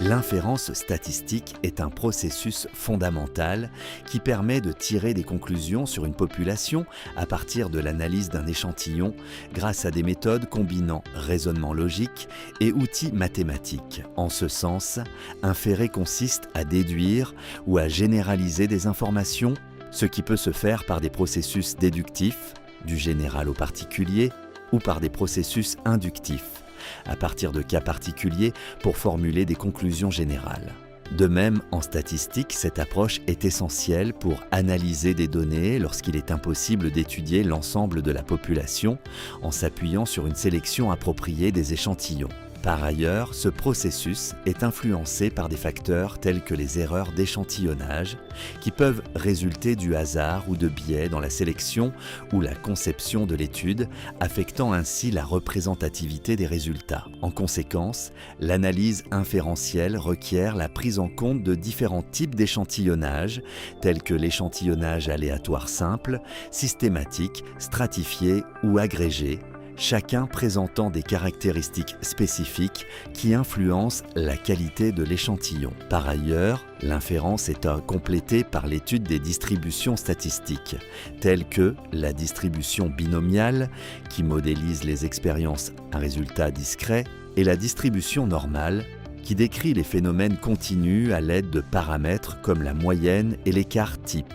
L'inférence statistique est un processus fondamental qui permet de tirer des conclusions sur une population à partir de l'analyse d'un échantillon grâce à des méthodes combinant raisonnement logique et outils mathématiques. En ce sens, inférer consiste à déduire ou à généraliser des informations, ce qui peut se faire par des processus déductifs, du général au particulier, ou par des processus inductifs, à partir de cas particuliers pour formuler des conclusions générales. De même, en statistique, cette approche est essentielle pour analyser des données lorsqu'il est impossible d'étudier l'ensemble de la population en s'appuyant sur une sélection appropriée des échantillons. Par ailleurs, ce processus est influencé par des facteurs tels que les erreurs d'échantillonnage, qui peuvent résulter du hasard ou de biais dans la sélection ou la conception de l'étude, affectant ainsi la représentativité des résultats. En conséquence, l'analyse inférentielle requiert la prise en compte de différents types d'échantillonnage, tels que l'échantillonnage aléatoire simple, systématique, stratifié ou agrégé, chacun présentant des caractéristiques spécifiques qui influencent la qualité de l'échantillon. Par ailleurs, l'inférence est à compléter par l'étude des distributions statistiques, telles que la distribution binomiale, qui modélise les expériences à résultat discret, et la distribution normale, qui décrit les phénomènes continus à l'aide de paramètres comme la moyenne et l'écart type.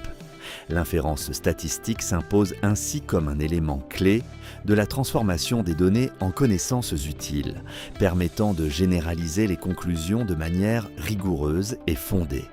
L'inférence statistique s'impose ainsi comme un élément clé de la transformation des données en connaissances utiles, permettant de généraliser les conclusions de manière rigoureuse et fondée.